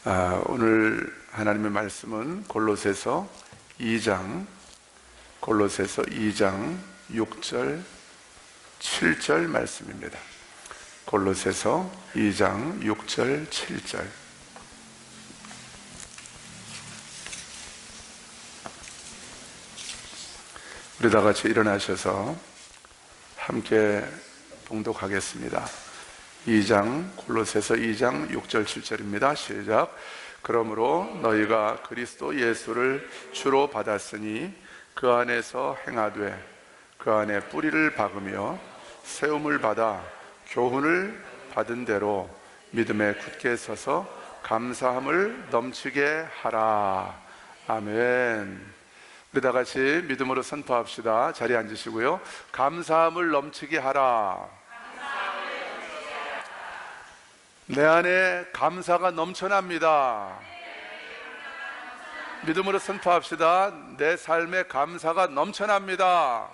오늘 하나님의 말씀은 골로새서 2장 6절 7절 말씀입니다. 골로새서 2장 6절 7절. 우리 다 같이 일어나셔서 함께 봉독하겠습니다. 골로새서 2장 6절 7절입니다. 시작. 그러므로 너희가 그리스도 예수를 주로 받았으니 그 안에서 행하되 그 안에 뿌리를 박으며 세움을 받아 교훈을 받은 대로 믿음에 굳게 서서 감사함을 넘치게 하라. 아멘. 우리 다 같이 믿음으로 선포합시다. 자리에 앉으시고요. 감사함을 넘치게 하라. 내 안에 감사가 넘쳐납니다. 믿음으로 선포합시다. 내 삶에 감사가 넘쳐납니다.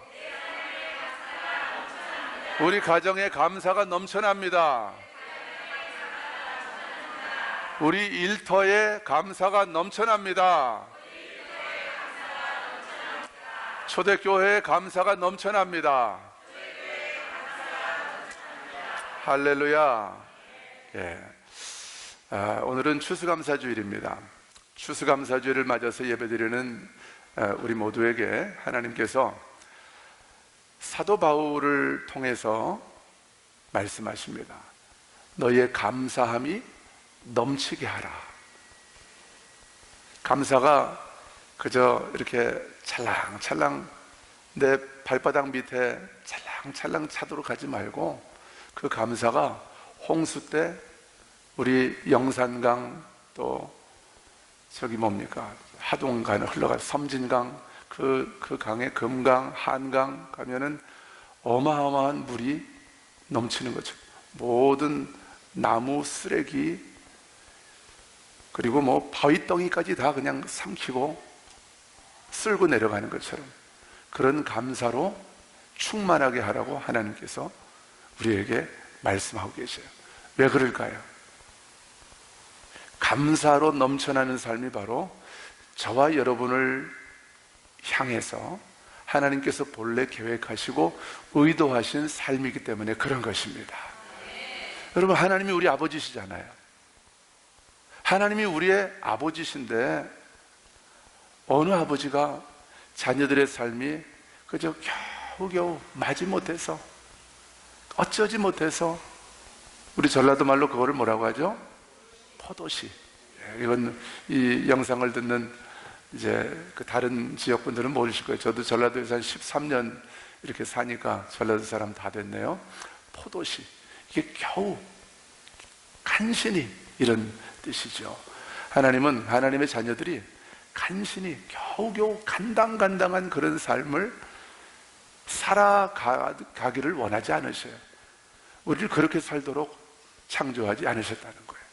우리 가정에 감사가 넘쳐납니다. 우리 일터에 감사가 넘쳐납니다. 초대교회에 감사가 넘쳐납니다. 할렐루야. 오늘은 추수감사주일입니다. 추수감사주일을 맞아서 예배드리는 우리 모두에게 하나님께서 사도 바울을 통해서 말씀하십니다. 너희의 감사함이 넘치게 하라. 감사가 그저 이렇게 찰랑찰랑 내 발바닥 밑에 찰랑찰랑 차도록 가지 말고 그 감사가 홍수 때 우리 영산강 또 저기 뭡니까 하동강을 흘러가 섬진강 그 강에 금강 한강 가면은 어마어마한 물이 넘치는 거죠. 모든 나무 쓰레기 그리고 뭐 바위덩이까지 다 그냥 삼키고 쓸고 내려가는 것처럼 그런 감사로 충만하게 하라고 하나님께서 우리에게 말씀하고 계세요. 왜 그럴까요? 감사로 넘쳐나는 삶이 바로 저와 여러분을 향해서 하나님께서 본래 계획하시고 의도하신 삶이기 때문에 그런 것입니다. 여러분, 하나님이 우리 아버지시잖아요. 하나님이 우리의 아버지신데 어느 아버지가 자녀들의 삶이 그저 겨우겨우 마지못해서 어쩌지 못해서 우리 전라도 말로 그거를 뭐라고 하죠? 포도씨. 이건 이 영상을 듣는 이제 그 다른 지역 분들은 모르실 거예요. 저도 전라도에서 한 13년 이렇게 사니까 전라도 사람 다 됐네요. 포도씨. 이게 겨우 간신히 이런 뜻이죠. 하나님은 하나님의 자녀들이 간신히 겨우겨우 간당간당한 그런 삶을 살아가기를 원하지 않으셔요. 우리를 그렇게 살도록 창조하지 않으셨다는 거예요.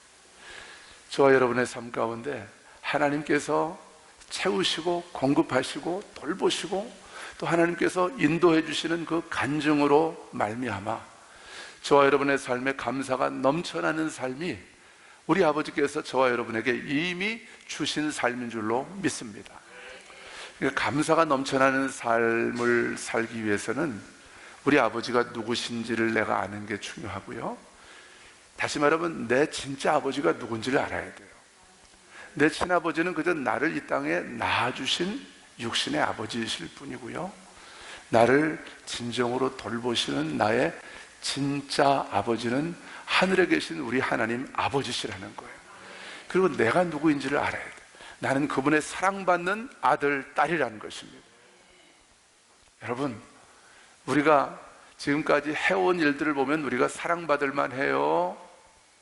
저와 여러분의 삶 가운데 하나님께서 채우시고 공급하시고 돌보시고 또 하나님께서 인도해 주시는 그 간증으로 말미암아 저와 여러분의 삶에 감사가 넘쳐나는 삶이 우리 아버지께서 저와 여러분에게 이미 주신 삶인 줄로 믿습니다. 그러니까 감사가 넘쳐나는 삶을 살기 위해서는 우리 아버지가 누구신지를 내가 아는 게 중요하고요. 다시 말하면 내 진짜 아버지가 누군지를 알아야 돼요. 내 친아버지는 그저 나를 이 땅에 낳아주신 육신의 아버지이실 뿐이고요. 나를 진정으로 돌보시는 나의 진짜 아버지는 하늘에 계신 우리 하나님 아버지시라는 거예요. 그리고 내가 누구인지를 알아야 돼요. 나는 그분의 사랑받는 아들, 딸이라는 것입니다. 여러분, 우리가 지금까지 해온 일들을 보면 우리가 사랑받을 만해요?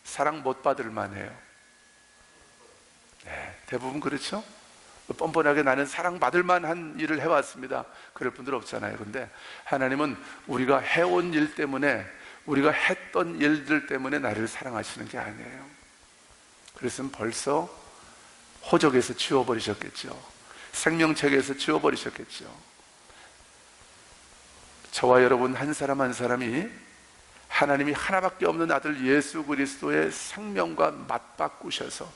사랑 못 받을 만해요? 네, 대부분 그렇죠? 뻔뻔하게 나는 사랑받을 만한 일을 해왔습니다. 그럴 분들 없잖아요. 근데 하나님은 우리가 해온 일 때문에 우리가 했던 일들 때문에 나를 사랑하시는 게 아니에요. 그랬으면 벌써 호적에서 지워버리셨겠죠. 생명책에서 지워버리셨겠죠. 저와 여러분 한 사람 한 사람이 하나님이 하나밖에 없는 아들 예수 그리스도의 생명과 맞바꾸셔서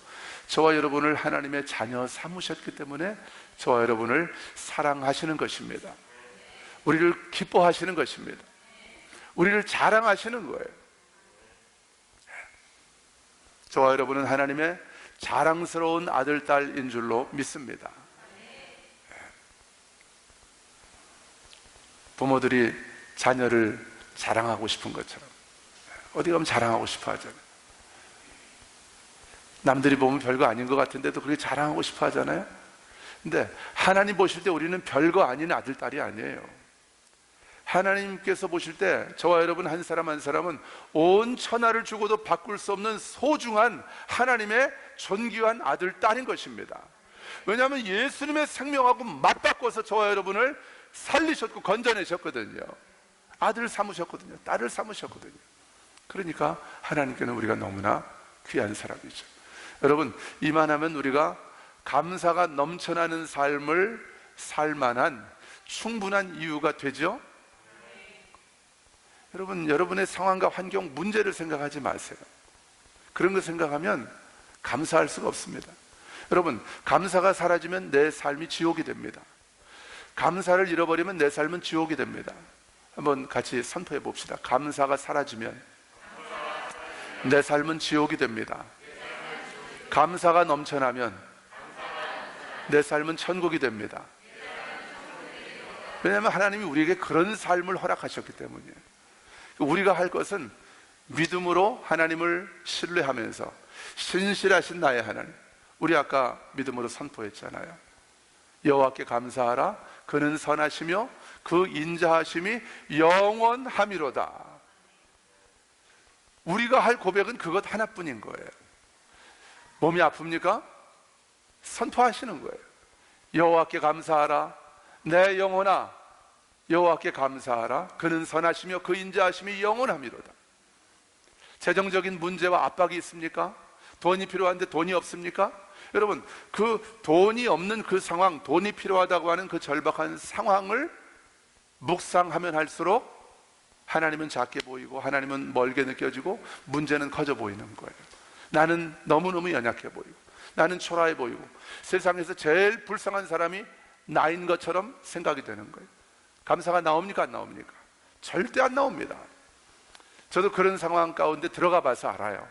저와 여러분을 하나님의 자녀 삼으셨기 때문에 저와 여러분을 사랑하시는 것입니다. 우리를 기뻐하시는 것입니다. 우리를 자랑하시는 거예요. 저와 여러분은 하나님의 자랑스러운 아들, 딸인 줄로 믿습니다. 부모들이 자녀를 자랑하고 싶은 것처럼 어디 가면 자랑하고 싶어 하잖아요. 남들이 보면 별거 아닌 것 같은데도 그렇게 자랑하고 싶어 하잖아요. 근데 하나님 보실 때 우리는 별거 아닌 아들, 딸이 아니에요. 하나님께서 보실 때 저와 여러분 한 사람 한 사람은 온 천하를 주고도 바꿀 수 없는 소중한 하나님의 존귀한 아들, 딸인 것입니다. 왜냐하면 예수님의 생명하고 맞바꿔서 저와 여러분을 살리셨고 건져내셨거든요. 아들 삼으셨거든요. 딸을 삼으셨거든요. 그러니까 하나님께는 우리가 너무나 귀한 사람이죠. 여러분, 이만하면 우리가 감사가 넘쳐나는 삶을 살 만한 충분한 이유가 되죠. 여러분, 여러분의 상황과 환경, 문제를 생각하지 마세요. 그런 거 생각하면 감사할 수가 없습니다. 여러분, 감사가 사라지면 내 삶이 지옥이 됩니다. 감사를 잃어버리면 내 삶은 지옥이 됩니다. 한번 같이 선포해 봅시다. 감사가 사라지면 내 삶은 지옥이 됩니다. 감사가 넘쳐나면 내 삶은 천국이 됩니다. 왜냐하면 하나님이 우리에게 그런 삶을 허락하셨기 때문이에요. 우리가 할 것은 믿음으로 하나님을 신뢰하면서 신실하신 나의 하나님, 우리 아까 믿음으로 선포했잖아요. 여호와께 감사하라. 그는 선하시며 그 인자하심이 영원함이로다. 우리가 할 고백은 그것 하나뿐인 거예요. 몸이 아픕니까? 선포하시는 거예요. 여호와께 감사하라. 내 영혼아, 여호와께 감사하라. 그는 선하시며 그 인자하심이 영원함이로다. 재정적인 문제와 압박이 있습니까? 돈이 필요한데 돈이 없습니까? 여러분, 그 돈이 없는 그 상황, 돈이 필요하다고 하는 그 절박한 상황을 묵상하면 할수록 하나님은 작게 보이고 하나님은 멀게 느껴지고 문제는 커져 보이는 거예요. 나는 너무너무 연약해 보이고 나는 초라해 보이고 세상에서 제일 불쌍한 사람이 나인 것처럼 생각이 되는 거예요. 감사가 나옵니까? 안 나옵니까? 절대 안 나옵니다. 저도 그런 상황 가운데 들어가 봐서 알아요.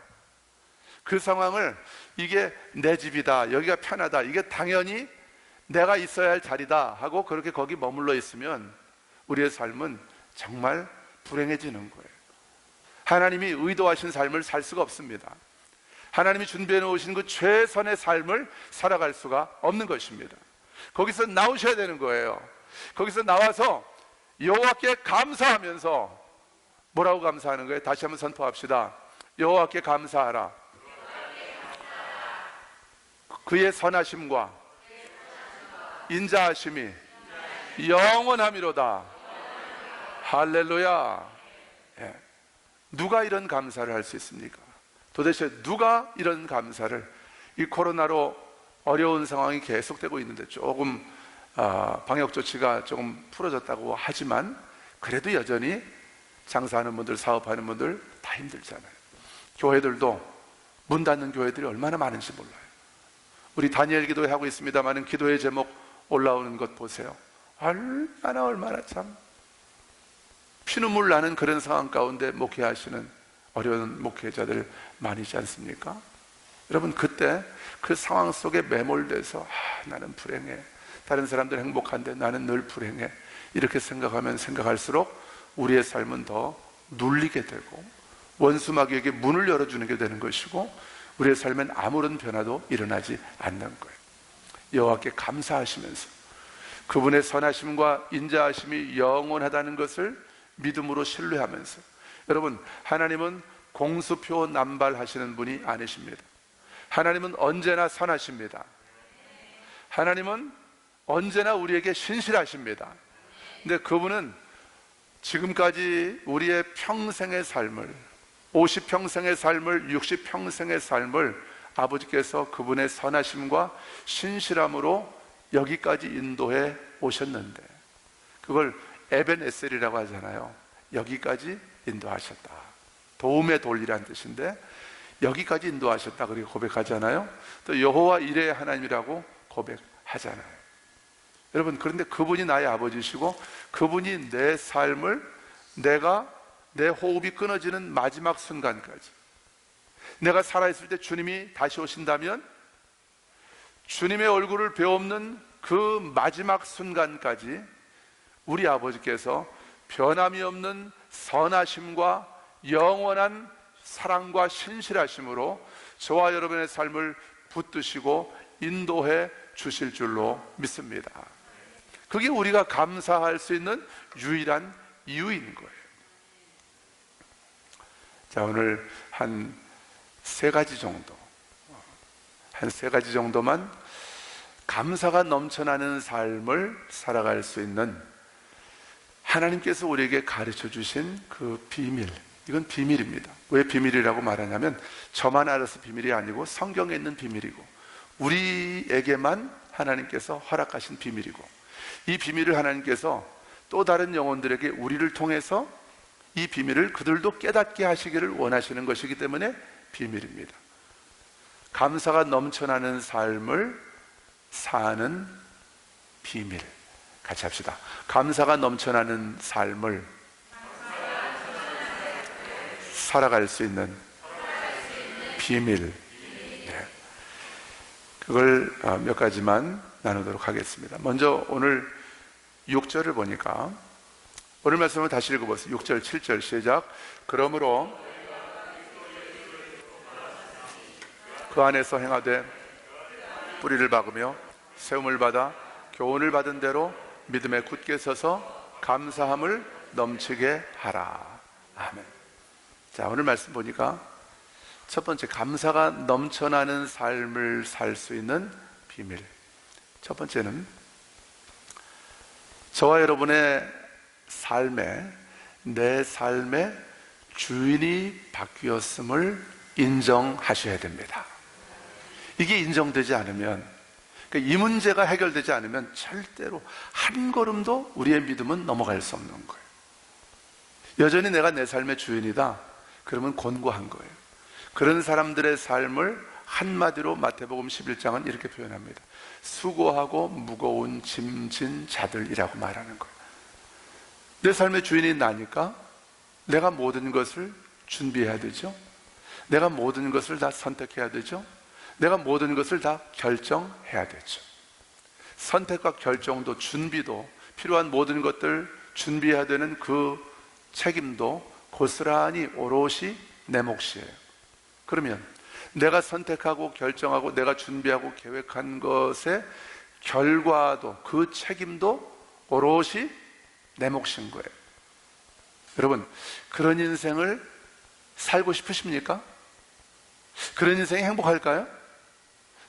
그 상황을 이게 내 집이다, 여기가 편하다, 이게 당연히 내가 있어야 할 자리다 하고 그렇게 거기 머물러 있으면 우리의 삶은 정말 불행해지는 거예요. 하나님이 의도하신 삶을 살 수가 없습니다. 하나님이 준비해 놓으신 그 최선의 삶을 살아갈 수가 없는 것입니다. 거기서 나오셔야 되는 거예요. 거기서 나와서 여호와께 감사하면서 뭐라고 감사하는 거예요? 다시 한번 선포합시다. 여호와께 감사하라. 그의 선하심과 인자하심이 영원함이로다. 할렐루야. 예. 누가 이런 감사를 할 수 있습니까? 도대체 누가 이런 감사를, 이 코로나로 어려운 상황이 계속되고 있는데 조금 방역 조치가 조금 풀어졌다고 하지만 그래도 여전히 장사하는 분들, 사업하는 분들 다 힘들잖아요. 교회들도 문 닫는 교회들이 얼마나 많은지 몰라요. 우리 다니엘 기도회 하고 있습니다만 기도의 제목 올라오는 것 보세요. 얼마나 참 피눈물 나는 그런 상황 가운데 목회하시는 어려운 목회자들 많이 있지 않습니까? 여러분, 그때 그 상황 속에 매몰돼서 나는 불행해, 다른 사람들은 행복한데 나는 늘 불행해, 이렇게 생각하면 생각할수록 우리의 삶은 더 눌리게 되고 원수마귀에게 문을 열어주는 게 되는 것이고 우리의 삶엔 아무런 변화도 일어나지 않는 거예요. 여호와께 감사하시면서 그분의 선하심과 인자하심이 영원하다는 것을 믿음으로 신뢰하면서, 여러분, 하나님은 공수표 남발하시는 분이 아니십니다. 하나님은 언제나 선하십니다. 하나님은 언제나 우리에게 신실하십니다. 근데 그분은 지금까지 우리의 평생의 삶을, 50평생의 삶을, 60평생의 삶을 아버지께서 그분의 선하심과 신실함으로 여기까지 인도해 오셨는데, 그걸 에벤에셀이라고 하잖아요. 여기까지 인도하셨다. 도움의 돌이란 뜻인데 여기까지 인도하셨다 그렇게 고백하잖아요. 또 여호와 이레의 하나님이라고 고백하잖아요. 여러분, 그런데 그분이 나의 아버지시고 그분이 내 삶을 내 호흡이 끊어지는 마지막 순간까지, 내가 살아있을 때 주님이 다시 오신다면 주님의 얼굴을 베없는 그 마지막 순간까지 우리 아버지께서 변함이 없는 선하심과 영원한 사랑과 신실하심으로 저와 여러분의 삶을 붙드시고 인도해 주실 줄로 믿습니다. 그게 우리가 감사할 수 있는 유일한 이유인 거예요. 자, 오늘 한 세 가지 정도만 감사가 넘쳐나는 삶을 살아갈 수 있는 하나님께서 우리에게 가르쳐 주신 그 비밀, 이건 비밀입니다. 왜 비밀이라고 말하냐면 저만 알아서 비밀이 아니고 성경에 있는 비밀이고 우리에게만 하나님께서 허락하신 비밀이고, 이 비밀을 하나님께서 또 다른 영혼들에게 우리를 통해서 이 비밀을 그들도 깨닫게 하시기를 원하시는 것이기 때문에 비밀입니다. 감사가 넘쳐나는 삶을 사는 비밀, 같이 합시다. 감사가 넘쳐나는 삶을 살아갈 수 있는 비밀. 네. 그걸 몇 가지만 나누도록 하겠습니다. 먼저 오늘 6절을 보니까, 오늘 말씀을 다시 읽어보세요. 6절, 7절 시작. 그러므로 그 안에서 행하되 뿌리를 박으며 세움을 받아 교훈을 받은 대로 믿음에 굳게 서서 감사함을 넘치게 하라. 아멘. 자, 오늘 말씀 보니까 첫 번째, 감사가 넘쳐나는 삶을 살 수 있는 비밀. 첫 번째는 저와 여러분의 삶에, 내 삶의 주인이 바뀌었음을 인정하셔야 됩니다. 이게 인정되지 않으면, 그러니까 이 문제가 해결되지 않으면 절대로 한 걸음도 우리의 믿음은 넘어갈 수 없는 거예요. 여전히 내가 내 삶의 주인이다, 그러면 곤고한 거예요. 그런 사람들의 삶을 한마디로 마태복음 11장은 이렇게 표현합니다. 수고하고 무거운 짐진 자들이라고 말하는 거예요. 내 삶의 주인이 나니까 내가 모든 것을 준비해야 되죠. 내가 모든 것을 다 선택해야 되죠. 내가 모든 것을 다 결정해야 되죠. 선택과 결정도 준비도, 필요한 모든 것들 준비해야 되는 그 책임도 고스란히 오롯이 내 몫이에요. 그러면 내가 선택하고 결정하고 내가 준비하고 계획한 것의 결과도, 그 책임도 오롯이 내 몫인 거예요. 여러분, 그런 인생을 살고 싶으십니까? 그런 인생이 행복할까요?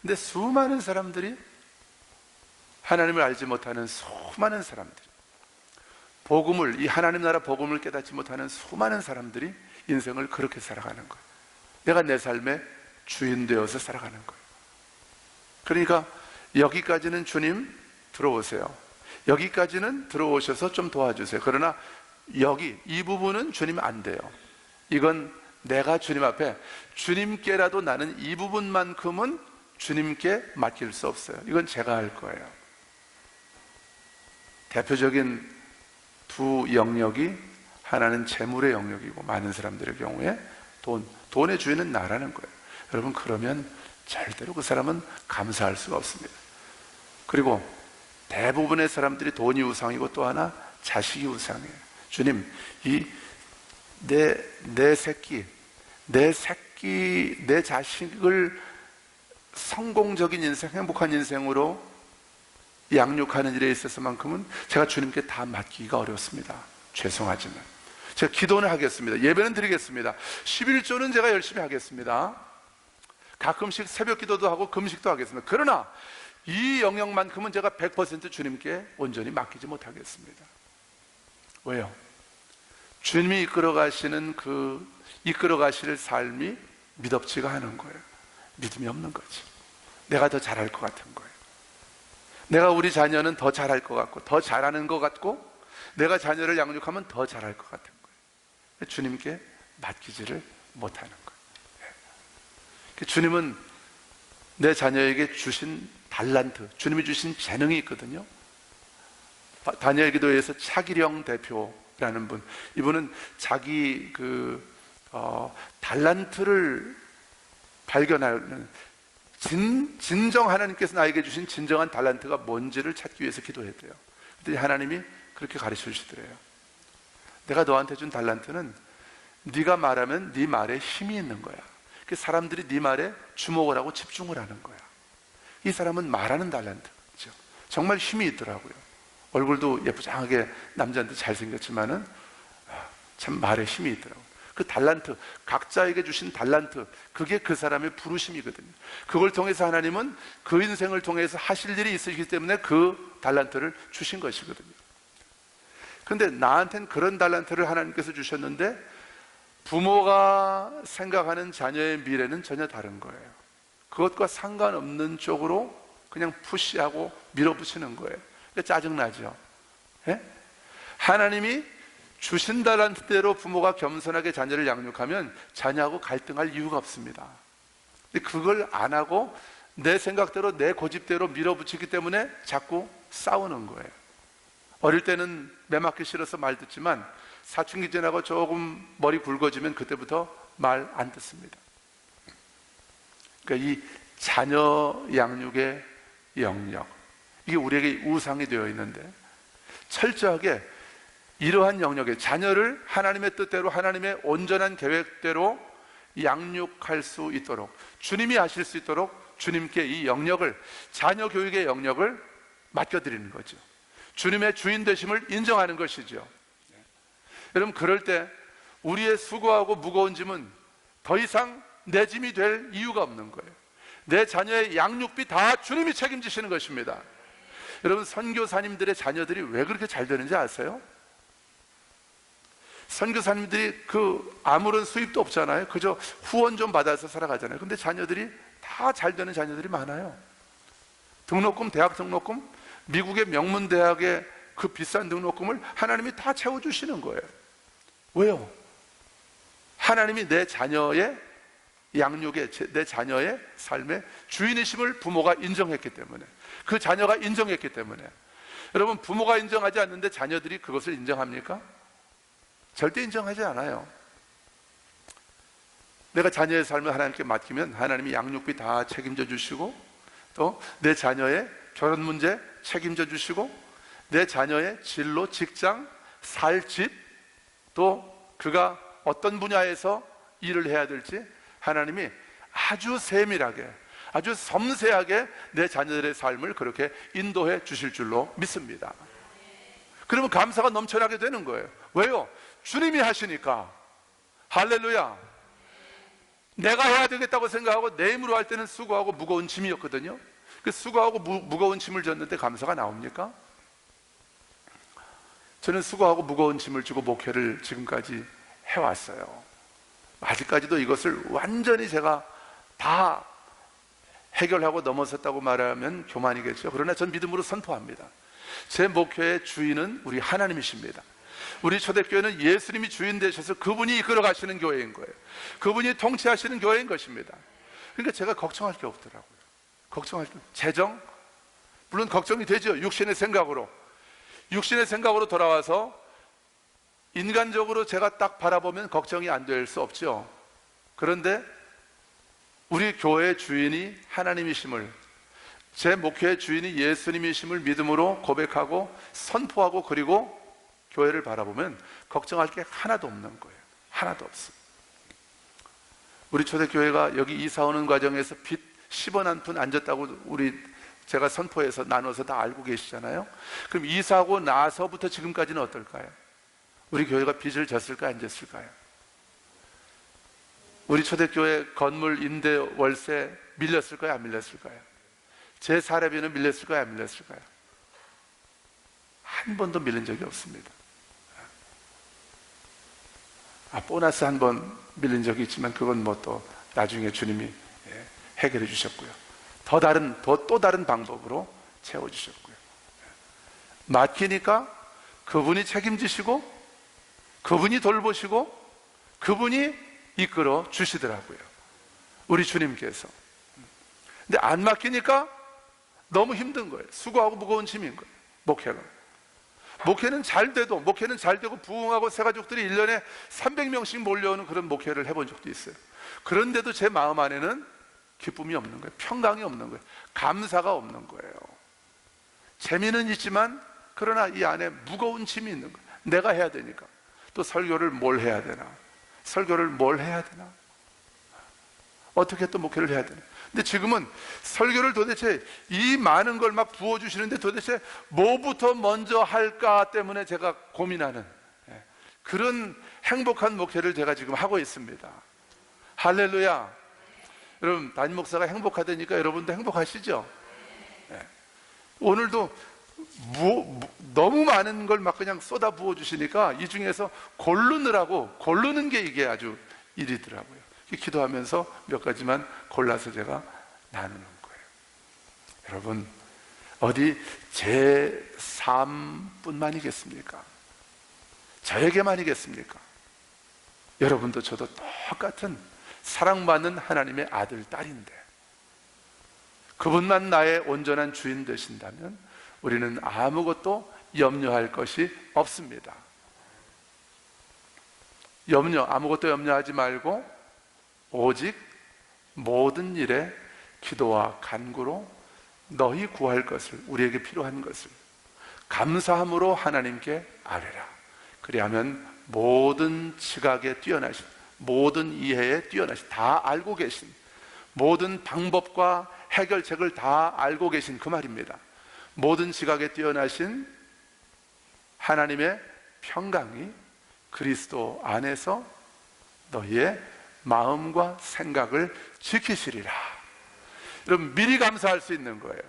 근데 수많은 사람들이, 하나님을 알지 못하는 수많은 사람들이, 복음을, 이 하나님 나라 복음을 깨닫지 못하는 수많은 사람들이 인생을 그렇게 살아가는 거예요. 내가 내 삶의 주인 되어서 살아가는 거예요. 그러니까 여기까지는 주님 들어오세요. 여기까지는 들어오셔서 좀 도와주세요. 그러나 이 부분은 주님 안 돼요. 이건 내가 주님 앞에, 주님께라도 나는 이 부분만큼은 주님께 맡길 수 없어요. 이건 제가 할 거예요. 대표적인 두 영역이, 하나는 재물의 영역이고, 많은 사람들의 경우에 돈의 주인은 나라는 거예요. 여러분, 그러면 절대로 그 사람은 감사할 수가 없습니다. 그리고 대부분의 사람들이 돈이 우상이고, 또 하나 자식이 우상이에요. 주님, 내 새끼, 내 자식을 성공적인 인생, 행복한 인생으로 양육하는 일에 있어서만큼은 제가 주님께 다 맡기기가 어렵습니다. 죄송하지만 제가 기도는 하겠습니다. 예배는 드리겠습니다. 11조는 제가 열심히 하겠습니다. 가끔씩 새벽 기도도 하고 금식도 하겠습니다. 그러나 이 영역만큼은 제가 100% 주님께 온전히 맡기지 못하겠습니다. 왜요? 주님이 이끌어 가실 삶이 믿음치가 않은 거예요. 믿음이 없는 거지. 내가 더 잘할 것 같은 거예요. 내가 우리 자녀는 더 잘할 것 같고, 더 잘하는 것 같고, 내가 자녀를 양육하면 더 잘할 것 같은 거예요. 주님께 맡기지를 못하는 거예요. 주님은 내 자녀에게 주신 달란트, 주님이 주신 재능이 있거든요. 다니엘 기도회에서 차기령 대표라는 분, 이분은 자기 달란트를 발견하는, 진정 하나님께서 나에게 주신 진정한 달란트가 뭔지를 찾기 위해서 기도했대요. 그랬더니 하나님이 그렇게 가르쳐 주시더래요. 내가 너한테 준 달란트는 네가 말하면 네 말에 힘이 있는 거야. 사람들이 네 말에 주목을 하고 집중을 하는 거야. 이 사람은 말하는 달란트죠. 정말 힘이 있더라고요. 얼굴도 예쁘장하게 남자한테 잘생겼지만은 참 말에 힘이 있더라고요. 그 달란트, 각자에게 주신 달란트, 그게 그 사람의 부르심이거든요. 그걸 통해서 하나님은 그 인생을 통해서 하실 일이 있으시기 때문에 그 달란트를 주신 것이거든요. 그런데 나한테는 그런 달란트를 하나님께서 주셨는데 부모가 생각하는 자녀의 미래는 전혀 다른 거예요. 그것과 상관없는 쪽으로 그냥 푸시하고 밀어붙이는 거예요. 짜증나죠. 예? 하나님이 주신 달란트대로 부모가 겸손하게 자녀를 양육하면 자녀하고 갈등할 이유가 없습니다. 근데 그걸 안 하고 내 생각대로 내 고집대로 밀어붙이기 때문에 자꾸 싸우는 거예요. 어릴 때는 매 맞기 싫어서 말 듣지만 사춘기 지나고 조금 머리 굵어지면 그때부터 말 안 듣습니다. 그러니까 이 자녀 양육의 영역, 이게 우리에게 우상이 되어 있는데 철저하게 이러한 영역에 자녀를 하나님의 뜻대로, 하나님의 온전한 계획대로 양육할 수 있도록, 주님이 하실 수 있도록 주님께 이 영역을, 자녀 교육의 영역을 맡겨드리는 거죠. 주님의 주인 되심을 인정하는 것이죠. 여러분, 그럴 때 우리의 수고하고 무거운 짐은 더 이상 내 짐이 될 이유가 없는 거예요. 내 자녀의 양육비 다 주님이 책임지시는 것입니다. 여러분, 선교사님들의 자녀들이 왜 그렇게 잘 되는지 아세요? 선교사님들이 아무런 수입도 없잖아요. 그저 후원 좀 받아서 살아가잖아요. 근데 자녀들이 다 잘 되는 자녀들이 많아요. 등록금, 대학 등록금, 미국의 명문 대학의 그 비싼 등록금을 하나님이 다 채워주시는 거예요. 왜요? 하나님이 내 자녀의 양육에, 내 자녀의 삶의 주인이심을 부모가 인정했기 때문에, 그 자녀가 인정했기 때문에. 여러분, 부모가 인정하지 않는데 자녀들이 그것을 인정합니까? 절대 인정하지 않아요. 내가 자녀의 삶을 하나님께 맡기면 하나님이 양육비 다 책임져 주시고, 또 내 자녀의 결혼 문제 책임져 주시고, 내 자녀의 진로, 직장, 살 집, 또 그가 어떤 분야에서 일을 해야 될지 하나님이 아주 세밀하게, 아주 섬세하게 내 자녀들의 삶을 그렇게 인도해 주실 줄로 믿습니다. 그러면 감사가 넘쳐나게 되는 거예요. 왜요? 주님이 하시니까. 할렐루야. 내가 해야 되겠다고 생각하고 내 힘으로 할 때는 수고하고 무거운 짐이었거든요. 그 수고하고 무거운 짐을 졌는데 감사가 나옵니까? 저는 수고하고 무거운 짐을 지고 목회를 지금까지 해왔어요. 아직까지도 이것을 완전히 제가 다 해결하고 넘어섰다고 말하면 교만이겠죠. 그러나 전 믿음으로 선포합니다. 제 목회의 주인은 우리 하나님이십니다. 우리 초대교회는 예수님이 주인 되셔서 그분이 이끌어 가시는 교회인 거예요. 그분이 통치하시는 교회인 것입니다. 그러니까 제가 걱정할 게 없더라고요. 걱정할 게, 재정? 물론 걱정이 되죠. 육신의 생각으로. 육신의 생각으로 돌아와서 인간적으로 제가 딱 바라보면 걱정이 안 될 수 없죠. 그런데 우리 교회의 주인이 하나님이심을, 제 목회의 주인이 예수님이심을 믿음으로 고백하고 선포하고, 그리고 교회를 바라보면 걱정할 게 하나도 없는 거예요. 하나도 없어. 우리 초대교회가 여기 이사 오는 과정에서 빚 10원 한 푼 안 졌다고 제가 선포해서 나눠서 다 알고 계시잖아요. 그럼 이사하고 나서부터 지금까지는 어떨까요? 우리 교회가 빚을 졌을까요? 안 졌을까요? 우리 초대교회 건물 임대 월세 밀렸을까요? 안 밀렸을까요? 제 사례비는 밀렸을까요? 안 밀렸을까요? 한 번도 밀린 적이 없습니다. 보너스 한 번 밀린 적이 있지만 그건 뭐 또 나중에 주님이 해결해 주셨고요. 또 다른 방법으로 채워주셨고요. 맡기니까 그분이 책임지시고, 그분이 돌보시고, 그분이 이끌어 주시더라고요. 우리 주님께서. 근데 안 맡기니까 너무 힘든 거예요. 수고하고 무거운 짐인 거예요. 목회는 잘 돼도, 목회는 잘 되고 부흥하고 새가족들이 1년에 300명씩 몰려오는 그런 목회를 해본 적도 있어요. 그런데도 제 마음 안에는 기쁨이 없는 거예요. 평강이 없는 거예요. 감사가 없는 거예요. 재미는 있지만 그러나 이 안에 무거운 짐이 있는 거예요. 내가 해야 되니까. 또 설교를 뭘 해야 되나? 설교를 뭘 해야 되나? 어떻게 또 목회를 해야 되나? 근데 지금은 설교를 도대체 이 많은 걸 막 부어주시는데 도대체 뭐부터 먼저 할까 때문에 제가 고민하는 그런 행복한 목회를 제가 지금 하고 있습니다. 할렐루야. 여러분, 담임 목사가 행복하다니까 여러분도 행복하시죠? 오늘도 너무 많은 걸 막 그냥 쏟아 부어주시니까 이 중에서 고르는 게 이게 아주 일이더라고요. 기도하면서 몇 가지만 골라서 제가 나누는 거예요. 여러분, 어디 제 삶뿐만이겠습니까? 저에게만이겠습니까? 여러분도 저도 똑같은 사랑받는 하나님의 아들, 딸인데 그분만 나의 온전한 주인 되신다면 우리는 아무것도 염려할 것이 없습니다. 아무것도 염려하지 말고 오직 모든 일에 기도와 간구로 너희 구할 것을, 우리에게 필요한 것을 감사함으로 하나님께 아뢰라. 그리하면 모든 지각에 뛰어나신, 모든 이해에 뛰어나신, 다 알고 계신, 모든 방법과 해결책을 다 알고 계신 그 말입니다. 모든 지각에 뛰어나신 하나님의 평강이 그리스도 안에서 너희의 마음과 생각을 지키시리라. 여러분, 미리 감사할 수 있는 거예요.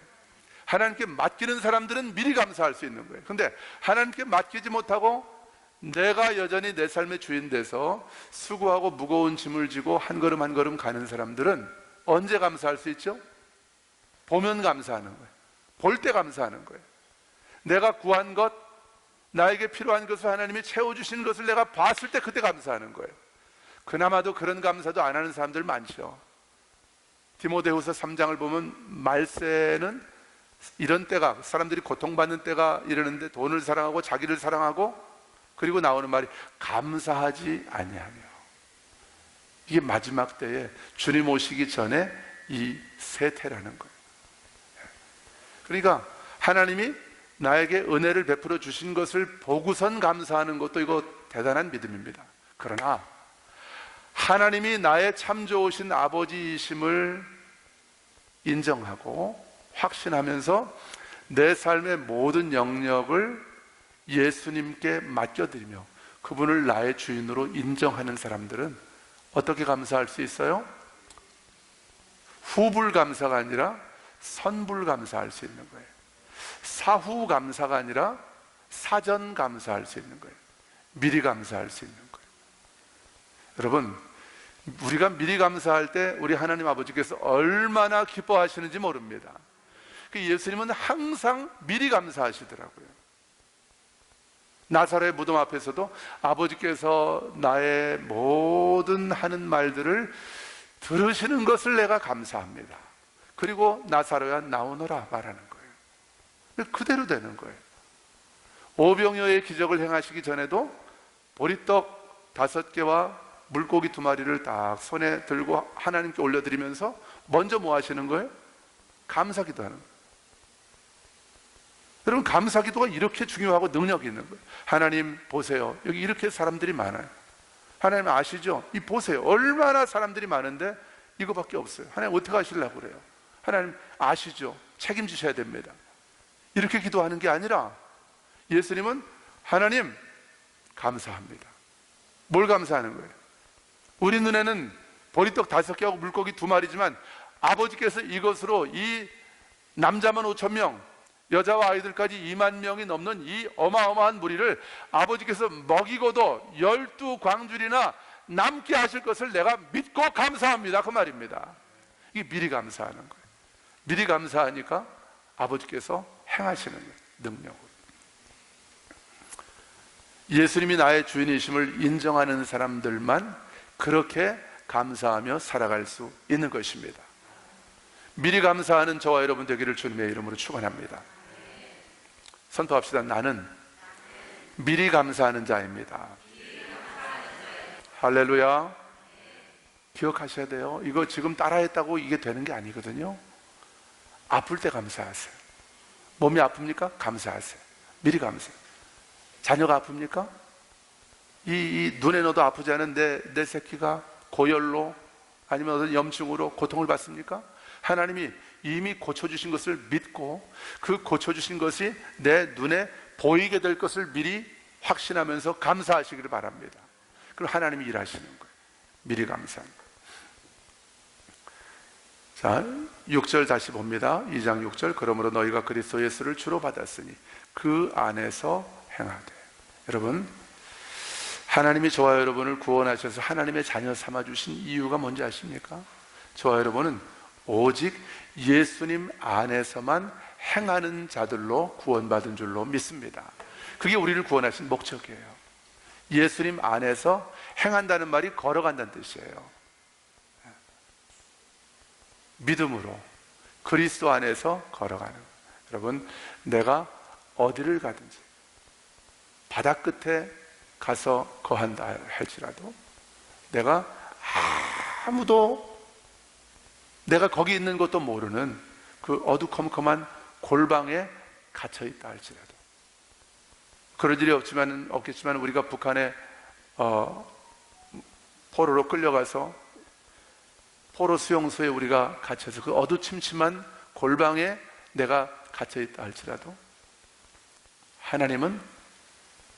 하나님께 맡기는 사람들은 미리 감사할 수 있는 거예요. 근데 하나님께 맡기지 못하고 내가 여전히 내 삶의 주인 돼서 수고하고 무거운 짐을 지고 한 걸음 한 걸음 가는 사람들은 언제 감사할 수 있죠? 보면 감사하는 거예요. 볼 때 감사하는 거예요. 내가 구한 것, 나에게 필요한 것을 하나님이 채워주시는 것을 내가 봤을 때 그때 감사하는 거예요. 그나마도 그런 감사도 안 하는 사람들 많죠. 디모데후서 3장을 보면 말세는 이런 때가, 사람들이 고통받는 때가 이르는데 돈을 사랑하고 자기를 사랑하고, 그리고 나오는 말이 감사하지 아니하며. 이게 마지막 때에 주님 오시기 전에 이 세태라는 거예요. 그러니까 하나님이 나에게 은혜를 베풀어 주신 것을 보고선 감사하는 것도 이거 대단한 믿음입니다. 그러나 하나님이 나의 참 좋으신 아버지이심을 인정하고 확신하면서 내 삶의 모든 영역을 예수님께 맡겨드리며 그분을 나의 주인으로 인정하는 사람들은 어떻게 감사할 수 있어요? 후불 감사가 아니라 선불 감사할 수 있는 거예요. 사후 감사가 아니라 사전 감사할 수 있는 거예요. 미리 감사할 수 있는 거예요. 여러분, 우리가 미리 감사할 때 우리 하나님 아버지께서 얼마나 기뻐하시는지 모릅니다. 예수님은 항상 미리 감사하시더라고요. 나사로의 무덤 앞에서도 아버지께서 나의 모든 하는 말들을 들으시는 것을 내가 감사합니다. 그리고 나사로야 나오너라 말하는 거예요. 그대로 되는 거예요. 오병이어의 기적을 행하시기 전에도 보리떡 5개와 물고기 2마리를 딱 손에 들고 하나님께 올려드리면서 먼저 뭐 하시는 거예요? 감사기도 하는 거예요. 여러분, 감사기도가 이렇게 중요하고 능력이 있는 거예요. 하나님 보세요, 여기 이렇게 사람들이 많아요. 하나님 아시죠? 이 보세요, 얼마나 사람들이 많은데 이거밖에 없어요. 하나님 어떻게 하시려고 그래요? 하나님 아시죠? 책임지셔야 됩니다. 이렇게 기도하는 게 아니라 예수님은 하나님 감사합니다. 뭘 감사하는 거예요? 우리 눈에는 보리떡 5개하고 물고기 2마리지만 아버지께서 이것으로 이 남자만 5,000명, 여자와 아이들까지 2만 명이 넘는 이 어마어마한 무리를 아버지께서 먹이고도 12광줄이나 남게 하실 것을 내가 믿고 감사합니다, 그 말입니다. 이게 미리 감사하는 거예요. 미리 감사하니까 아버지께서 행하시는 거예요, 능력으로. 예수님이 나의 주인이심을 인정하는 사람들만 그렇게 감사하며 살아갈 수 있는 것입니다. 미리 감사하는 저와 여러분 되기를 주님의 이름으로 축원합니다. 선포합시다. 나는 미리 감사하는 자입니다. 할렐루야. 기억하셔야 돼요. 이거 지금 따라했다고 이게 되는 게 아니거든요. 아플 때 감사하세요. 몸이 아픕니까? 감사하세요. 미리 감사해요. 자녀가 아픕니까? 이 눈에 넣어도 아프지 않은 내 새끼가 고열로 아니면 어떤 염증으로 고통을 받습니까? 하나님이 이미 고쳐주신 것을 믿고 그 고쳐주신 것이 내 눈에 보이게 될 것을 미리 확신하면서 감사하시기를 바랍니다. 그럼 하나님이 일하시는 거예요. 미리 감사합니다. 자, 6절 다시 봅니다. 2장 6절. 그러므로 너희가 그리스도 예수를 주로 받았으니 그 안에서 행하되. 여러분, 하나님이 저와 여러분을 구원하셔서 하나님의 자녀 삼아주신 이유가 뭔지 아십니까? 저와 여러분은 오직 예수님 안에서만 행하는 자들로 구원받은 줄로 믿습니다. 그게 우리를 구원하신 목적이에요. 예수님 안에서 행한다는 말이 걸어간다는 뜻이에요. 믿음으로 그리스도 안에서 걸어가는. 여러분, 내가 어디를 가든지 바다 끝에 가서 거한다 할지라도 내가 아무도 내가 거기 있는 것도 모르는 그 어두컴컴한 골방에 갇혀 있다 할지라도 그럴 일이 없겠지만 우리가 북한에 포로로 끌려가서 포로 수용소에 우리가 갇혀서 그 어두침침한 골방에 내가 갇혀 있다 할지라도 하나님은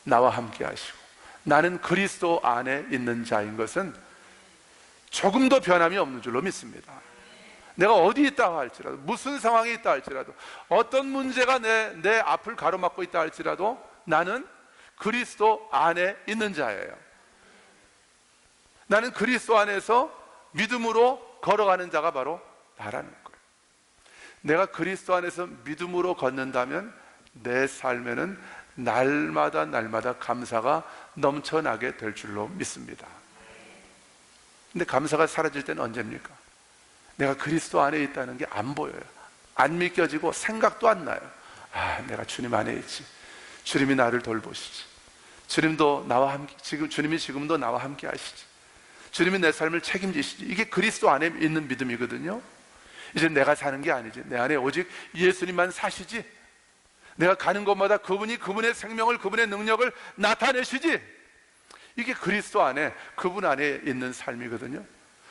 나와 함께 하시고 나는 그리스도 안에 있는 자인 것은 조금도 변함이 없는 줄로 믿습니다. 내가 어디 있다 할지라도 무슨 상황에 있다 할지라도 어떤 문제가 내 앞을 가로막고 있다 할지라도 나는 그리스도 안에 있는 자예요. 나는 그리스도 안에서 믿음으로 걸어가는 자가 바로 나라는 거예요. 내가 그리스도 안에서 믿음으로 걷는다면 내 삶에는 날마다 감사가 넘쳐나게 될 줄로 믿습니다. 근데 감사가 사라질 때는 언제입니까? 내가 그리스도 안에 있다는 게 안 보여요. 안 믿겨지고 생각도 안 나요. 내가 주님 안에 있지. 주님이 나를 돌보시지. 주님도 나와 함께, 주님이 지금도 나와 함께 하시지. 주님이 내 삶을 책임지시지. 이게 그리스도 안에 있는 믿음이거든요. 이제 내가 사는 게 아니지. 내 안에 오직 예수님만 사시지. 내가 가는 곳마다 그분이 그분의 생명을, 그분의 능력을 나타내시지. 이게 그리스도 안에, 그분 안에 있는 삶이거든요.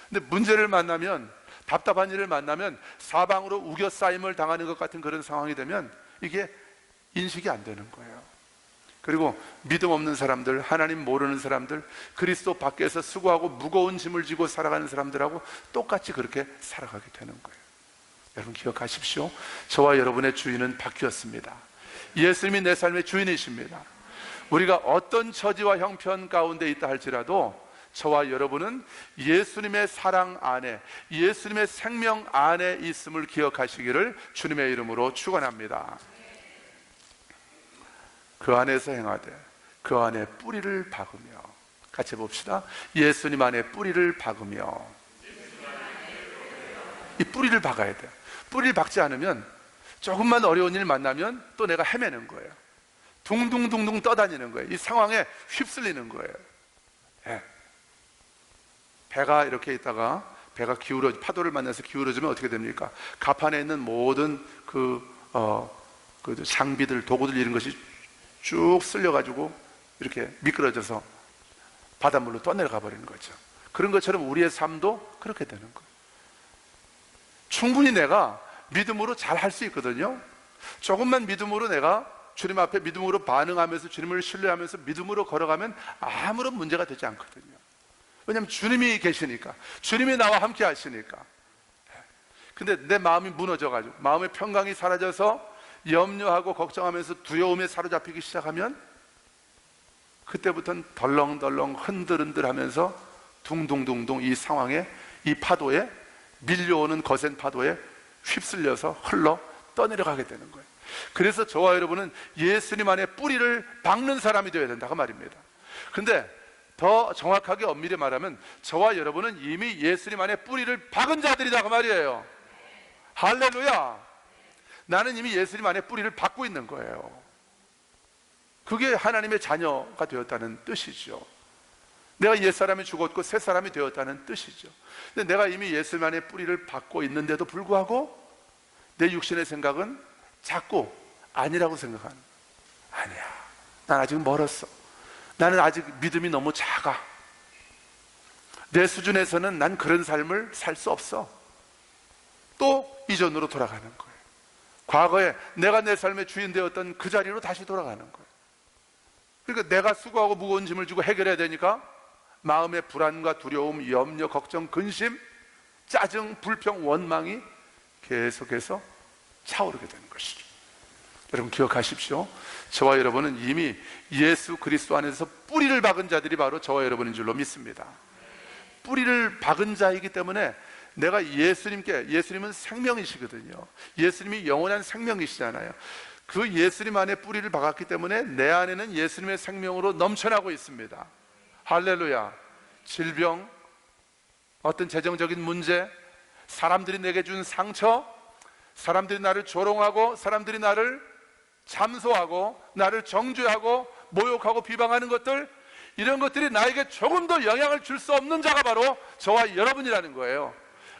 근데 문제를 만나면, 답답한 일을 만나면 사방으로 우겨싸임을 당하는 것 같은 그런 상황이 되면 이게 인식이 안 되는 거예요. 그리고 믿음 없는 사람들, 하나님 모르는 사람들, 그리스도 밖에서 수고하고 무거운 짐을 지고 살아가는 사람들하고 똑같이 그렇게 살아가게 되는 거예요. 여러분 기억하십시오. 저와 여러분의 주인은 바뀌었습니다. 예수님이 내 삶의 주인이십니다. 우리가 어떤 처지와 형편 가운데 있다 할지라도 저와 여러분은 예수님의 사랑 안에, 예수님의 생명 안에 있음을 기억하시기를 주님의 이름으로 축원합니다. 그 안에서 행하되 그 안에 뿌리를 박으며, 같이 봅시다. 예수님 안에 뿌리를 박으며. 이 뿌리를 박아야 돼요. 뿌리를 박지 않으면 조금만 어려운 일 만나면 또 내가 헤매는 거예요. 둥둥둥둥 떠다니는 거예요. 이 상황에 휩쓸리는 거예요. 네. 배가 이렇게 있다가 배가 파도를 만나서 기울어지면 어떻게 됩니까? 갑판에 있는 모든 그 장비들, 도구들 이런 것이 쭉 쓸려가지고 이렇게 미끄러져서 바닷물로 떠내려가 버리는 거죠. 그런 것처럼 우리의 삶도 그렇게 되는 거예요. 충분히 내가 믿음으로 잘 할 수 있거든요. 조금만 믿음으로 내가 주님 앞에 믿음으로 반응하면서 주님을 신뢰하면서 믿음으로 걸어가면 아무런 문제가 되지 않거든요. 왜냐하면 주님이 계시니까, 주님이 나와 함께 하시니까. 근데 내 마음이 무너져가지고 마음의 평강이 사라져서 염려하고 걱정하면서 두려움에 사로잡히기 시작하면 그때부터는 덜렁덜렁 흔들흔들 하면서 둥둥둥둥 이 상황에, 이 파도에, 밀려오는 거센 파도에 휩쓸려서 흘러 떠내려가게 되는 거예요. 그래서 저와 여러분은 예수님 안에 뿌리를 박는 사람이 되어야 된다고 말입니다. 근데 더 정확하게 엄밀히 말하면 저와 여러분은 이미 예수님 안에 뿌리를 박은 자들이다 그 말이에요. 할렐루야. 나는 이미 예수님 안에 뿌리를 박고 있는 거예요. 그게 하나님의 자녀가 되었다는 뜻이죠. 내가 옛사람이 죽었고 새 사람이 되었다는 뜻이죠. 근데 내가 이미 예수님 안에 뿌리를 박고 있는데도 불구하고 내 육신의 생각은 자꾸 아니라고 생각하는 거야. 아니야, 난 아직 멀었어. 나는 아직 믿음이 너무 작아. 내 수준에서는 난 그런 삶을 살 수 없어. 또 이전으로 돌아가는 거예요. 과거에 내가 내 삶의 주인 되었던 그 자리로 다시 돌아가는 거예요. 그러니까 내가 수고하고 무거운 짐을 지고 해결해야 되니까 마음의 불안과 두려움, 염려, 걱정, 근심, 짜증, 불평, 원망이 계속해서 차오르게 되는 것이죠. 여러분 기억하십시오. 저와 여러분은 이미 예수 그리스도 안에서 뿌리를 박은 자들이 바로 저와 여러분인 줄로 믿습니다. 뿌리를 박은 자이기 때문에 내가 예수님은 생명이시거든요. 예수님이 영원한 생명이시잖아요. 그 예수님 안에 뿌리를 박았기 때문에 내 안에는 예수님의 생명으로 넘쳐나고 있습니다. 할렐루야. 질병, 어떤 재정적인 문제, 사람들이 내게 준 상처, 사람들이 나를 조롱하고 사람들이 나를 참소하고 나를 정죄하고 모욕하고 비방하는 것들, 이런 것들이 나에게 조금 더 영향을 줄 수 없는 자가 바로 저와 여러분이라는 거예요.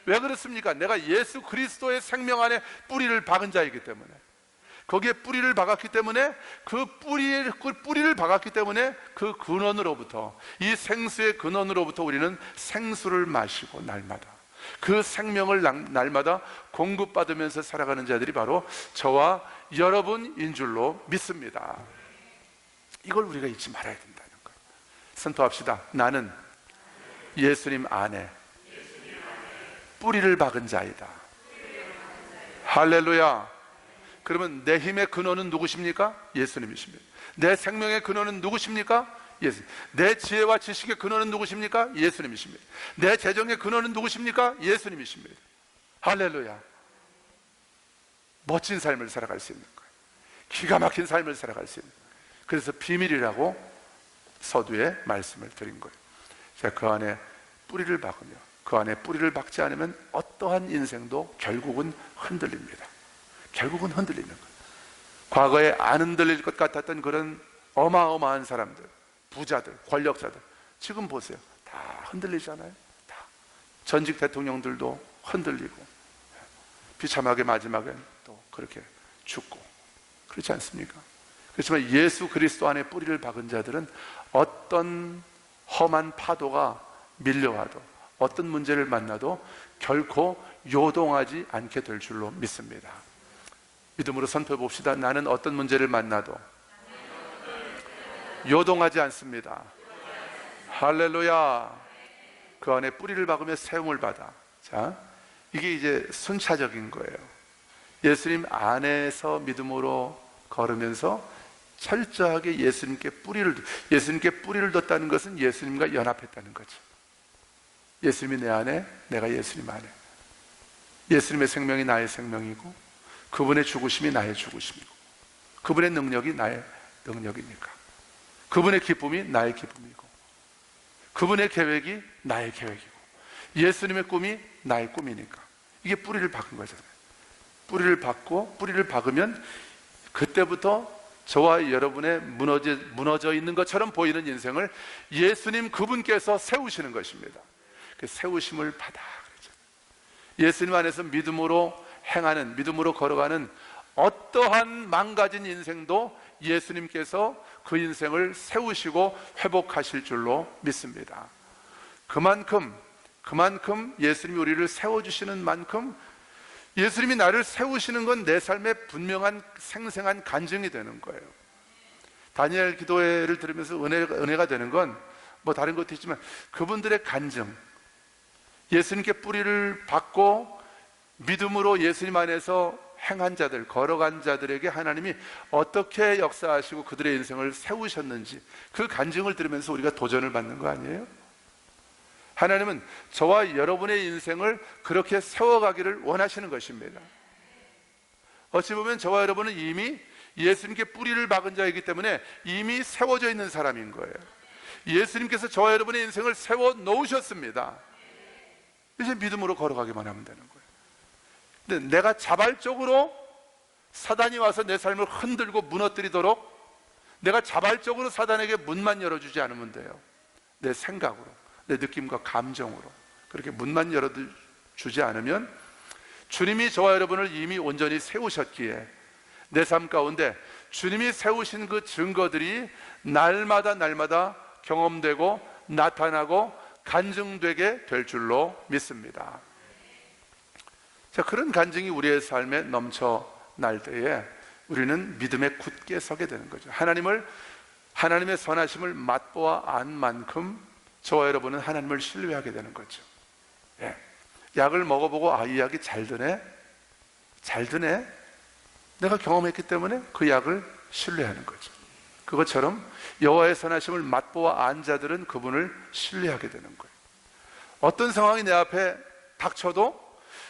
왜 그렇습니까? 내가 예수 그리스도의 생명 안에 뿌리를 박은 자이기 때문에, 거기에 뿌리를 박았기 때문에, 그 뿌리를 박았기 때문에 그 근원으로부터, 이 생수의 근원으로부터 우리는 생수를 마시고 날마다 그 생명을 날마다 공급받으면서 살아가는 자들이 바로 저와 여러분인 줄로 믿습니다. 이걸 우리가 잊지 말아야 된다는 거예요. 선포합시다. 나는 예수님 안에 뿌리를 박은 자이다. 할렐루야. 그러면 내 힘의 근원은 누구십니까? 예수님이십니다. 내 생명의 근원은 누구십니까? 예수. 내 지혜와 지식의 근원은 누구십니까? 예수님이십니다. 내 재정의 근원은 누구십니까? 예수님이십니다. 할렐루야. 멋진 삶을 살아갈 수 있는 거예요. 기가 막힌 삶을 살아갈 수 있는 거예요. 그래서 비밀이라고 서두에 말씀을 드린 거예요. 자, 그 안에 뿌리를 박으며 그 안에 뿌리를 박지 않으면 어떠한 인생도 결국은 흔들립니다. 결국은 흔들리는 거예요. 과거에 안 흔들릴 것 같았던 그런 어마어마한 사람들, 부자들, 권력자들, 지금 보세요. 다 흔들리잖아요. 다. 전직 대통령들도 흔들리고, 비참하게 마지막엔 또 그렇게 죽고, 그렇지 않습니까? 그렇지만 예수 그리스도 안에 뿌리를 박은 자들은 어떤 험한 파도가 밀려와도, 어떤 문제를 만나도 결코 요동하지 않게 될 줄로 믿습니다. 믿음으로 선포해 봅시다. 나는 어떤 문제를 만나도 요동하지 않습니다. 할렐루야. 그 안에 뿌리를 박으며 세움을 받아. 자, 이게 이제 순차적인 거예요. 예수님 안에서 믿음으로 걸으면서 철저하게 예수님께 뿌리를 뒀다는 것은 예수님과 연합했다는 거죠. 예수님이 내 안에, 내가 예수님 안에. 예수님의 생명이 나의 생명이고, 그분의 죽으심이 나의 죽으심이고, 그분의 능력이 나의 능력이니까, 그분의 기쁨이 나의 기쁨이고, 그분의 계획이 나의 계획이고, 예수님의 꿈이 나의 꿈이니까, 이게 뿌리를 박은 거잖아요. 뿌리를 박으면 그때부터 저와 여러분의 무너져 있는 것처럼 보이는 인생을 예수님 그분께서 세우시는 것입니다. 그 세우심을 받아 그러죠. 예수님 안에서 믿음으로 행하는, 믿음으로 걸어가는 어떠한 망가진 인생도 예수님께서 그 인생을 세우시고 회복하실 줄로 믿습니다. 그만큼 예수님이 우리를 세워주시는 만큼, 예수님이 나를 세우시는 건 내 삶의 분명한 생생한 간증이 되는 거예요. 다니엘 기도회를 들으면서 은혜가 되는 건 뭐 다른 것도 있지만, 그분들의 간증, 예수님께 뿌리를 박고 믿음으로 예수님 안에서 행한 자들, 걸어간 자들에게 하나님이 어떻게 역사하시고 그들의 인생을 세우셨는지, 그 간증을 들으면서 우리가 도전을 받는 거 아니에요? 하나님은 저와 여러분의 인생을 그렇게 세워가기를 원하시는 것입니다. 어찌 보면 저와 여러분은 이미 예수님께 뿌리를 박은 자이기 때문에 이미 세워져 있는 사람인 거예요. 예수님께서 저와 여러분의 인생을 세워 놓으셨습니다. 이제 믿음으로 걸어가기만 하면 되는 거예요. 근데 내가 자발적으로 사단이 와서 내 삶을 흔들고 무너뜨리도록 내가 자발적으로 사단에게 문만 열어주지 않으면 돼요. 내 생각으로, 내 느낌과 감정으로 그렇게 문만 열어주지 않으면 주님이 저와 여러분을 이미 온전히 세우셨기에 내 삶 가운데 주님이 세우신 그 증거들이 날마다 경험되고 나타나고 간증되게 될 줄로 믿습니다. 자, 그런 간증이 우리의 삶에 넘쳐날 때에 우리는 믿음에 굳게 서게 되는 거죠. 하나님의 선하심을 맛보아 안 만큼 저와 여러분은 하나님을 신뢰하게 되는 거죠. 예. 약을 먹어보고 이 약이 잘 드네? 내가 경험했기 때문에 그 약을 신뢰하는 거죠. 그것처럼 여호와의 선하심을 맛보아 안 자들은 그분을 신뢰하게 되는 거예요. 어떤 상황이 내 앞에 닥쳐도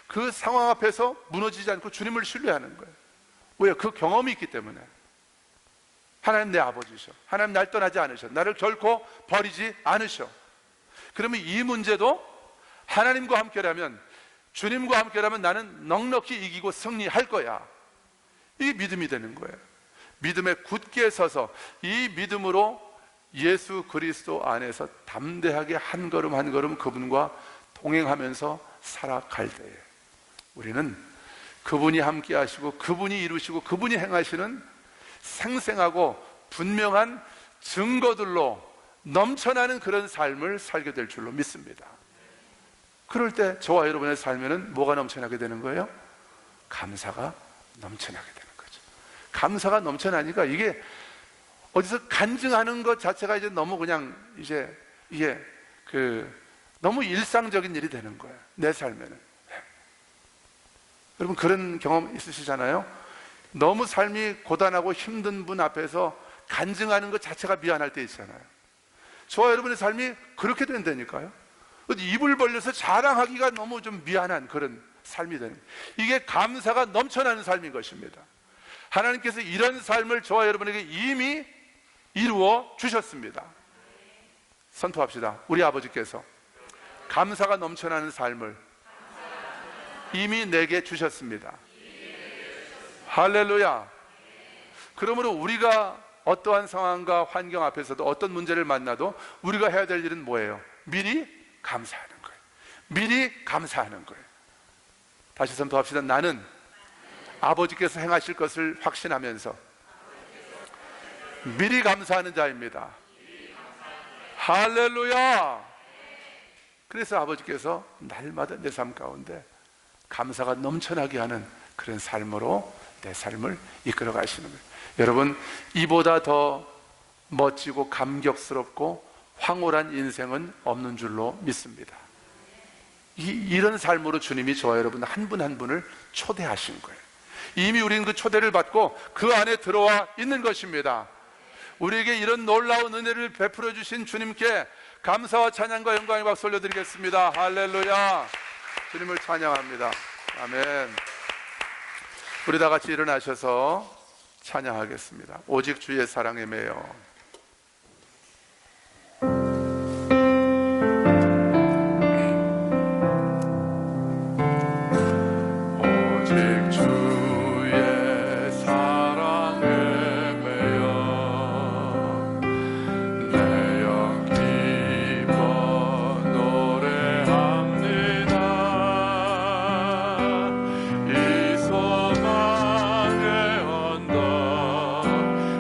그 상황 앞에서 무너지지 않고 주님을 신뢰하는 거예요. 왜요? 그 경험이 있기 때문에. 하나님 내 아버지셔. 하나님 날 떠나지 않으셔. 나를 결코 버리지 않으셔. 그러면 이 문제도 하나님과 함께라면, 주님과 함께라면 나는 넉넉히 이기고 승리할 거야. 이게 믿음이 되는 거예요. 믿음에 굳게 서서 이 믿음으로 예수 그리스도 안에서 담대하게 한 걸음 한 걸음 그분과 동행하면서 살아갈 때에 우리는 그분이 함께 하시고 그분이 이루시고 그분이 행하시는 생생하고 분명한 증거들로 넘쳐나는 그런 삶을 살게 될 줄로 믿습니다. 그럴 때 저와 여러분의 삶에는 뭐가 넘쳐나게 되는 거예요? 감사가 넘쳐나게 되는 거죠. 감사가 넘쳐나니까 이게 어디서 간증하는 것 자체가 이제 너무 그냥 이제 이게 너무 일상적인 일이 되는 거예요. 내 삶에는. 여러분 그런 경험 있으시잖아요? 너무 삶이 고단하고 힘든 분 앞에서 간증하는 것 자체가 미안할 때 있잖아요. 저와 여러분의 삶이 그렇게 된다니까요. 입을 벌려서 자랑하기가 너무 좀 미안한 그런 삶이 되는 거예요. 이게 감사가 넘쳐나는 삶인 것입니다. 하나님께서 이런 삶을 저와 여러분에게 이미 이루어 주셨습니다. 선포합시다. 우리 아버지께서 감사가 넘쳐나는 삶을 이미 내게 주셨습니다. 할렐루야. 그러므로 우리가 어떠한 상황과 환경 앞에서도 어떤 문제를 만나도 우리가 해야 될 일은 뭐예요? 미리 감사하는 거예요. 미리 감사하는 거예요. 다시 선포합시다. 나는 아버지께서 행하실 것을 확신하면서 미리 감사하는 자입니다. 할렐루야. 그래서 아버지께서 날마다 내 삶 가운데 감사가 넘쳐나게 하는 그런 삶으로 내 삶을 이끌어 가시는 거예요. 여러분, 이보다 더 멋지고 감격스럽고 황홀한 인생은 없는 줄로 믿습니다. 이런 삶으로 주님이 저와 여러분 한 분 한 분을 초대하신 거예요. 이미 우리는 그 초대를 받고 그 안에 들어와 있는 것입니다. 우리에게 이런 놀라운 은혜를 베풀어 주신 주님께 감사와 찬양과 영광의 박수 올려드리겠습니다. 할렐루야. 주님을 찬양합니다. 아멘. 우리 다 같이 일어나셔서 찬양하겠습니다. 오직 주의 사랑에 매여.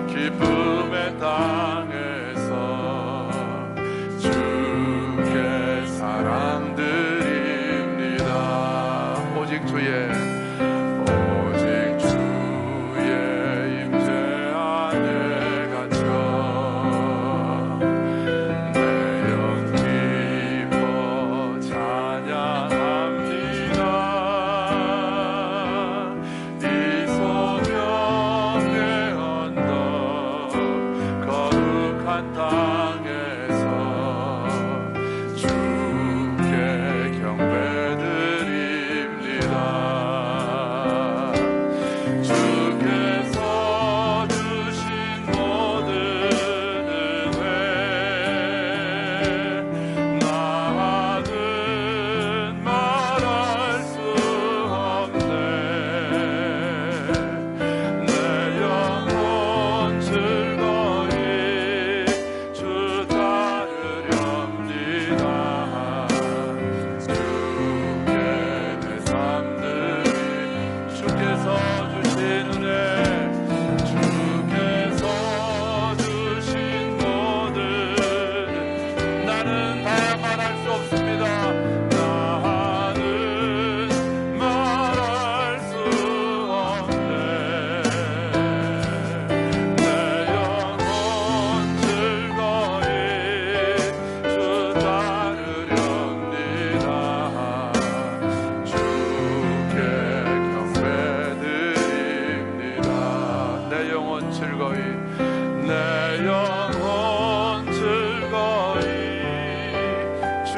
기쁨에 따라 주신 은혜, 주께서 주신 모든, 나는 다 말할 수 없습니다. 나는 말할 수 없네. 내 영혼 즐거이 주 따르렵니다. 주께 경배드립니다. 내 영혼 즐거이, 내 영혼 즐거이 주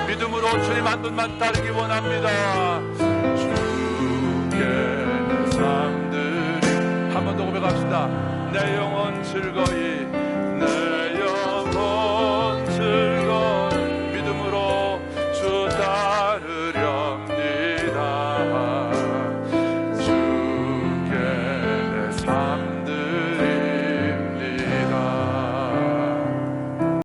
믿음으로 주님 한 분만 따르기 원합니다. 주께 내 삶들이, 한 번 더 고백합시다. 내 영혼 즐거이